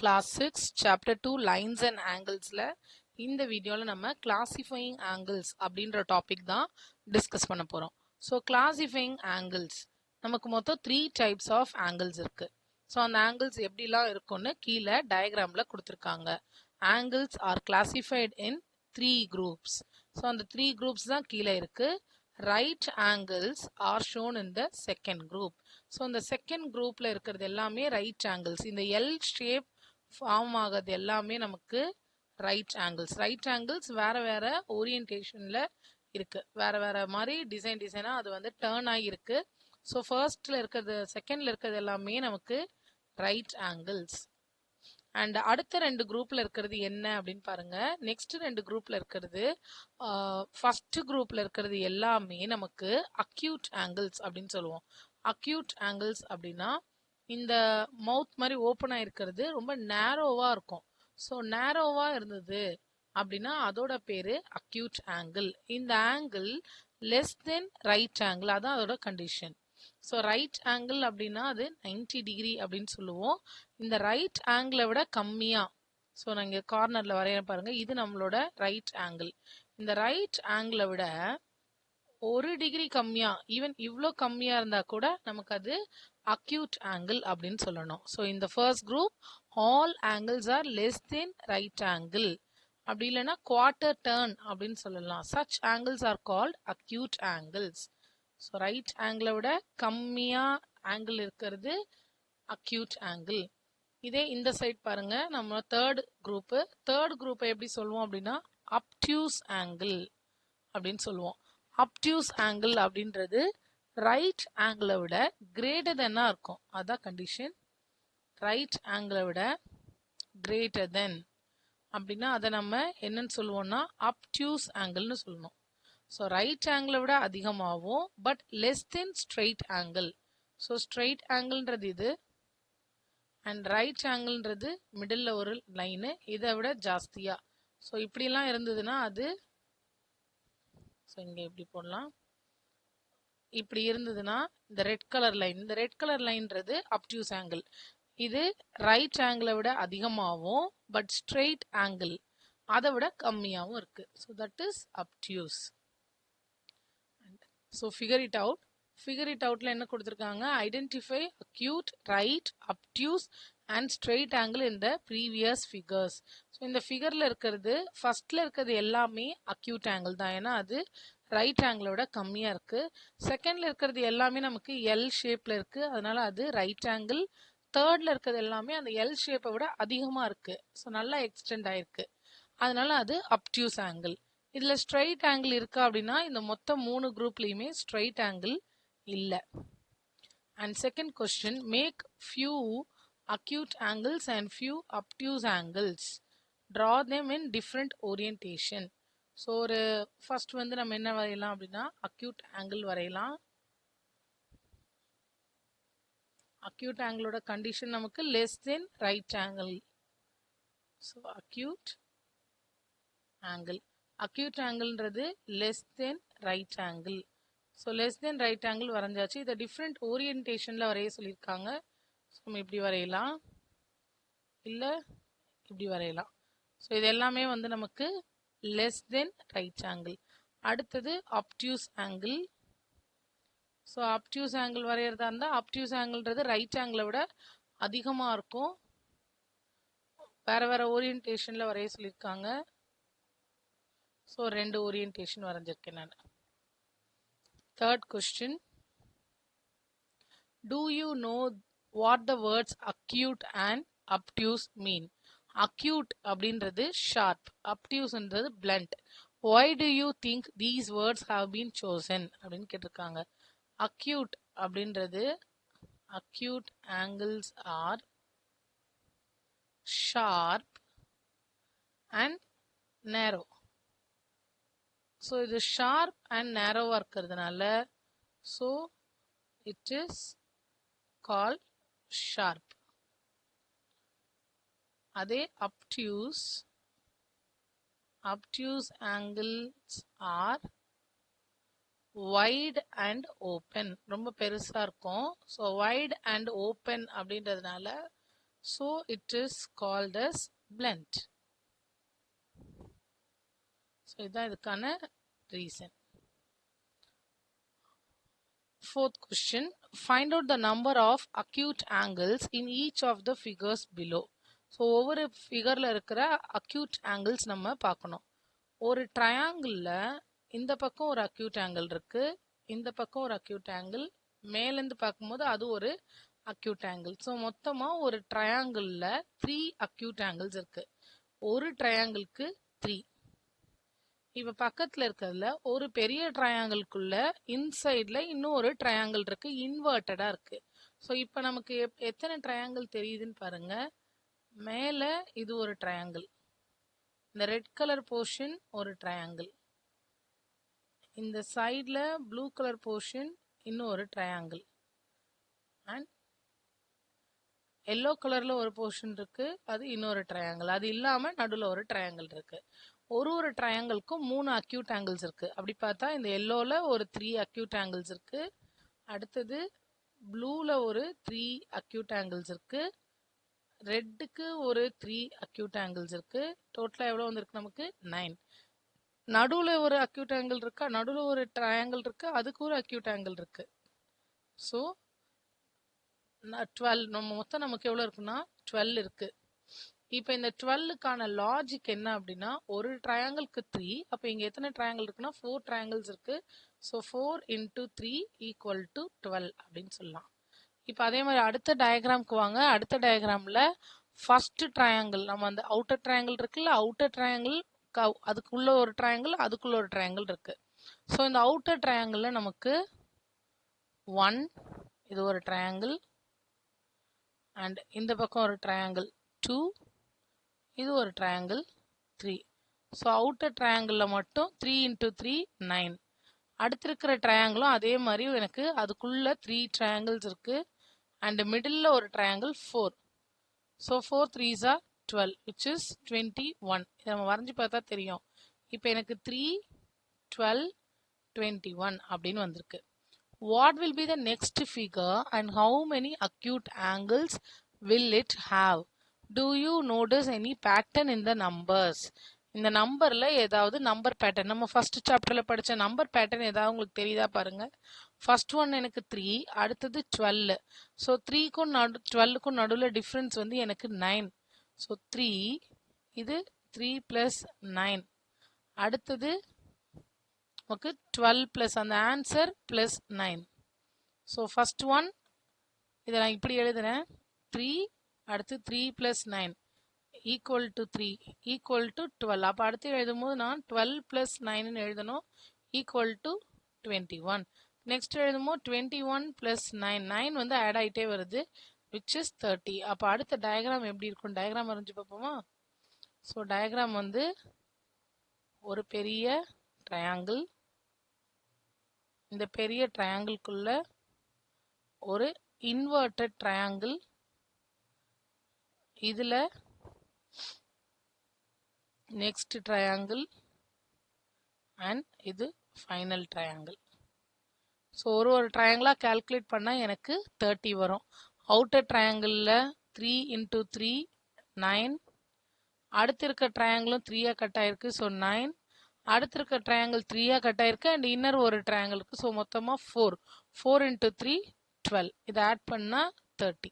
Class 6 Chapter 2 Lines and Anglesல இந்த வீடியோல நம்ம Classifying Angles அப்படின்ற டாபிக் தான் டிஸ்கஸ் பண்ண போறோம். ஸோ Classifying Angles நமக்கு மொத்தம் 3 types of angles இருக்கு. ஸோ அந்த angles எப்படிலாம் இருக்கும்னு கீழே டயக்ராம்ல கொடுத்துருக்காங்க. Angles are classified in 3 groups. So அந்த 3 groups தான் கீழே இருக்கு. Right angles are shown in the second group. So இந்த செகண்ட் குரூப்ல இருக்கிறது எல்லாமே ரைட் ஆங்கிள்ஸ். இந்த எல் ஷேப் ஃபார்ம் ஆகிறது எல்லாமே நமக்கு ரைட் ஆங்கிள்ஸ். ரைட் ஆங்கிள்ஸ் வேற வேற ஓரியன்டேஷன்ல இருக்கு. வேற வேற மாதிரி டிசைனா அது வந்து டேர்ன் ஆகி இருக்கு. ஸோ ஃபர்ஸ்ட்ல இருக்கிறது செகண்ட்ல இருக்கிறது எல்லாமே நமக்கு ரைட் ஆங்கிள்ஸ். அண்ட் அடுத்த ரெண்டு குரூப்ல இருக்கிறது என்ன அப்படின்னு பாருங்க. நெக்ஸ்ட் ரெண்டு குரூப்ல இருக்கிறது ஃபர்ஸ்ட் குரூப்ல இருக்கிறது எல்லாமே நமக்கு அக்யூட் ஆங்கிள்ஸ் அப்படின்னு சொல்லுவோம். அக்யூட் ஆங்கிள்ஸ் அப்படின்னா இந்த மவுத் மாதிரி ஓப்பன் ஆயிருக்கிறது ரொம்ப நேரோவா இருக்கும். ஸோ நேரோவா இருந்தது அப்படின்னா அதோட பேரு அக்யூட் ஆங்கிள். இந்த angle less than right angle, அதான் அதோட கண்டிஷன். ஸோ ரைட் ஆங்கிள் அப்படின்னா அது 90 டிகிரி அப்படின்னு சொல்லுவோம். இந்த ரைட் ஆங்கிளை விட கம்மியா, ஸோ நான் இங்கே கார்னர்ல வரைய பாருங்க, இது நம்மளோட ரைட் ஆங்கிள். இந்த ரைட் ஆங்கிளை விட 1 டிகிரி கம்மியா, ஈவன் இவ்வளோ கம்மியா இருந்தா கூட நமக்கு அது அக்யூட் ஆங்கிள் அப்படின்னு சொல்லணும். ஸோ இந்த first group all angles R less than right angle, அப்படி இல்லைன்னா குவார்டர் டர்ன் அப்படின்னு சொல்லலாம். Such angles are called acute angles. So right ஆங்கிளை விட கம்மியா ஆங்கிள் இருக்கிறது அக்யூட் ஆங்கிள். இதே இந்த சைட் பாருங்க, நம்ம தேர்ட் குரூப்பை எப்படி சொல்லுவோம் அப்படின்னா அப்டியூஸ் ஆங்கிள் அப்படின்னு சொல்லுவோம். அப்டியூஸ் ஆங்கிள் அப்படின்றது ரைட் ஆங்கிளை விட கிரேட்டர் தென்னா இருக்கும், அதான் கண்டிஷன். ரைட் ஆங்கிளை விட கிரேட்டர் தென் அப்படின்னா அதை நம்ம என்னன்னு சொல்லுவோம்னா அப்டியூஸ் ஆங்கிள்னு சொல்லணும். ஸோ ரைட் ஆங்கிளை விட அதிகமாகவும் but less than straight angle. So straight ஆங்கிள்ன்றது இது அண்ட் ரைட் ஆங்கிள்ன்றது மிடில் ஒரு லைனு, இதை விட ஜாஸ்தியா. ஸோ இப்படிலாம் இருந்ததுன்னா அது, ஸோ இங்கே இப்படி போடலாம், இப்படி இருந்ததுன்னா இந்த ரெட் கலர் லைன், இந்த ரெட் கலர் லைன்றது அப்டியூஸ் ஆங்கிள். இது ரைட் ஆங்கிளை விட அதிகமாகவும் பட் ஸ்ட்ரெயிட் ஆங்கிள் அதை விட கம்மியாகவும் இருக்கு. So that is obtuse. So figure it out. Figure it அவுட்ல என்ன கொடுத்துருக்காங்க, identify acute, right, obtuse and straight angle in the previous figures. So இந்த ஃபிகர்ல இருக்கிறது ஃபர்ஸ்ட்ல இருக்கிறது எல்லாமே அக்யூட் ஆங்கிள் தான், ஏன்னா அது ரைட் ஆங்கிளோட கம்மியா இருக்கு. செகண்ட்ல இருக்கிறது எல்லாமே நமக்கு எல் ஷேப்ல இருக்கு, அதனால அது ரைட் ஆங்கிள். தேர்ட்ல இருக்கிறது எல்லாமே அந்த எல் ஷேப்பை விட அதிகமா இருக்கு, ஸோ நல்லா எக்ஸ்டெண்ட் ஆயிருக்கு, அதனால அது அப்டியூஸ் ஆங்கிள். இதுல ஸ்ட்ரைட் ஆங்கிள் இருக்கா அப்படின்னா இந்த மொத்த 3 குரூப்லயுமே ஸ்ட்ரைட் ஆங்கிள் இல்ல. And second question, make few acute angles and few obtuse angles, draw them in different orientation. So ஒரு ஃபர்ஸ்ட் வந்து நம்ம என்ன வரையலாம் அப்படின்னா அக்யூட் ஆங்கிள் வரையலாம். அக்யூட் ஆங்கிளோட கண்டிஷன் நமக்கு less than right angle. So acute angle, acute ஆங்கிள்ன்றது less than right angle. So less than right angle வரைஞ்சாச்சு. இதை டிஃப்ரெண்ட் ஓரியன்டேஷனில் வரைய சொல்லியிருக்காங்க. ஸோ நம்ம இப்படி வரையலாம், இல்லை இப்படி வரையலாம். ஸோ இது எல்லாமே வந்து நமக்கு லெஸ் தென் ரைட் ஆங்கிள். அடுத்தது obtuse angle. So obtuse angle வரைகிறதா இருந்தால் அப்டியூஸ் ஆங்கிள்ன்றது ரைட் ஆங்கிளை விட அதிகமாக இருக்கும். வேற வேற ஓரியன்டேஷனில் வரைய சொல்லியிருக்காங்க. ஸோ 2 ஓரியன்டேஷன் வரைஞ்சிருக்கேன் நான். Third question, do you know what the words acute and obtuse mean? Acute அப்படின்றது sharp, obtuseன்றது blunt. Why do you think these words have been chosen அப்படின்னு கேட்டிருக்காங்க. acute அப்படின்றது acute angles are sharp and narrow. So இது sharp and நேரோவாக இருக்கிறதுனால so it is called sharp. அதே obtuse angles are wide and open, ரொம்ப பெருசாக இருக்கும். ஸோ வைட் அண்ட் ஓப்பன் அப்படின்றதுனால So it is called as blend. So இதான் இதுக்கான reason. Fourth question, find out the number of acute angles in each of the figures below. So ஒவ்வொரு ஃபிகர்ல இருக்கிற acute angles நம்ம பார்க்கணும். ஒரு ட்ரையாங்கிளில் இந்த பக்கம் ஒரு அக்யூட் ஆங்கிள் இருக்கு, இந்த பக்கம் ஒரு அக்யூட் ஆங்கிள், மேலேருந்து பார்க்கும்போது அது ஒரு அக்யூட் ஆங்கிள். ஸோ மொத்தமாக ஒரு ட்ரையாங்கிளில் 3 அக்யூட் ஆங்கிள்ஸ் இருக்கு. ஒரு ட்ரையாங்கிளுக்கு 3. இப்போ பக்கத்தில் இருக்கிறதுல ஒரு பெரிய ட்ரையாங்கிள்குள்ள இன்சைடில் இன்னும் ஒரு ட்ரையாங்கிள் இருக்கு, இன்வெர்ட்டடாக இருக்கு. ஸோ இப்போ நமக்கு எத்தனை ட்ரையாங்கிள் தெரியுதுன்னு பாருங்க. மேலே இது ஒரு ட்ரையாங்கிள், இந்த ரெட் கலர் போர்ஷன் ஒரு ட்ரையாங்கிள், இந்த சைடில் ப்ளூ கலர் போர்ஷன் இன்னும் ஒரு ட்ரையாங்கிள், அண்ட் எல்லோ கலரில் ஒரு போர்ஷன் இருக்கு, அது இன்னொரு ட்ரையாங்கிள். அது இல்லாமல் நடுவில் ஒரு ட்ரையாங்கிள் இருக்கு. ஒரு ட்ரையாங்கிள்க்கும் 3 அக்யூட் ஆங்கிள்ஸ் இருக்கு. அப்படி பார்த்தா இந்த எல்லோவில் ஒரு 3 அக்யூட் ஆங்கிள்ஸ் இருக்கு, அடுத்தது ப்ளூவில் ஒரு 3 அக்யூட் ஆங்கிள்ஸ் இருக்கு, ரெட்டுக்கு ஒரு 3 அக்யூட் ஆங்கிள்ஸ் இருக்கு. டோட்டலாக எவ்வளோ வந்திருக்கு நமக்கு? 9. நடுவில் ஒரு அக்யூட் ஆங்கிள் இருக்கா, நடுவில் ஒரு ட்ரையாங்கிள் இருக்கு, அதுக்கு ஒரு அக்யூட் ஆங்கிள் இருக்கு. ஸோ 12 நம்ம மொத்தம் நமக்கு எவ்வளோ இருக்குன்னா 12 இருக்கு. இப்போ இந்த 12க்கான லாஜிக் என்ன அப்படின்னா, ஒரு ட்ரையாங்கிளுக்கு 3, அப்போ இங்கே எத்தனை ட்ரையாங்கிள் இருக்குன்னா 4 ட்ரையாங்கிள்ஸ் இருக்கு. ஸோ 4 × 3 = 12 அப்படின்னு சொல்லலாம். இப்போ அதே மாதிரி அடுத்த டயக்ராம்க்கு வாங்க. அடுத்த டயக்ராமில் ஃபர்ஸ்ட் ட்ரையாங்கிள், நம்ம அந்த அவுட்டர் ட்ரையாங்கிள் இருக்குல்ல, அவுட்டர் ட்ரையாங்கிள் அதுக்குள்ள ஒரு ட்ரையாங்கிள், அதுக்குள்ள ஒரு ட்ரையாங்கிள் இருக்கு. ஸோ இந்த அவுட்டர் ட்ரையாங்கிளில் நமக்கு 1, இது ஒரு ட்ரையாங்கிள், அண்ட் இந்த பக்கம் ஒரு ட்ரையாங்கிள் 2, இது ஒரு ட்ரையாங்கிள் 3. ஸோ அவுட்டர் ட்ரையாங்கிளில் மட்டும் 3 × 3 9. அடுத்து இருக்கிற ட்ரையாங்கிளும் அதே மாதிரி எனக்கு அதுக்குள்ள 3 ட்ரையாங்கிள்ஸ் இருக்கு, அண்ட் மிடில் ஒரு triangle 4. So 4 3s are 12, which is 21. இதை நம்ம வரைஞ்சி பார்த்தா தெரியும். இப்போ எனக்கு 3, 12, 21 அப்படின்னு வந்திருக்கு. What will be the next figure and how many acute angles will it have? Do you notice any pattern in the numbers? இந்த நம்பர்ல ஏதாவது நம்பர் பேட்டர்ன், நம்ம ஃபர்ஸ்ட் சாப்டர்ல படிச்ச நம்பர் பேட்டர்ன் ஏதாவது உங்களுக்கு தெரியுதா பாருங்க. ஃபர்ஸ்ட் ஒன் எனக்கு 3, அடுத்தது 12. ஸோ 3க்கும் 12க்கும் நடுவில் டிஃப்ரென்ஸ் வந்து எனக்கு 9. ஸோ 3, இது 3 + 9. அடுத்தது நமக்கு 12 + அந்த ஆன்சர் +9. ஸோ ஃபர்ஸ்ட் ஒன் இதை நான் இப்படி எழுதுறேன், 3, அடுத்து 3 + 9 = 3 = 12. அப்போ அடுத்து எழுதும் போது நான் 12 + 9 எழுதணும், = 21. நெக்ஸ்ட் எழுதும் போது 21 + 9, 9 வந்து ஆட் ஆகிட்டே வருது, which is 30. அப்போ அடுத்த டயக்ராம் எப்படி இருக்கும்? டயக்ராம் வரைஞ்சி பார்ப்போமா? ஸோ டயக்ராம் வந்து ஒரு பெரிய ட்ரையாங்கிள், இந்த பெரிய ட்ரையாங்கிள்குள்ள ஒரு இன்வெர்ட்டட் ட்ரையாங்கிள், இதுல நெக்ஸ்ட் ட்ரையாங்கிள், அண்ட் இது ஃபைனல் ட்ரையாங்கிள். ஸோ ஒரு ட்ரையாங்கிளா கால்குலேட் பண்ணால் எனக்கு 30 வரும். அவுட்டர் ட்ரையாங்கிளில் 3 × 3 9, அடுத்து இருக்க ட்ரையாங்கிளும் 3ஆ கட் ஆயிருக்கு, ஸோ 9. அடுத்து இருக்க ட்ரையாங்கிள் 3ஆ கட் ஆயிருக்கு, அண்ட் இன்னர் ஒரு ட்ரையாங்கிள் இருக்கு. ஸோ மொத்தமாக 4 × 3 12. இதை ஆட் பண்ணால் 30.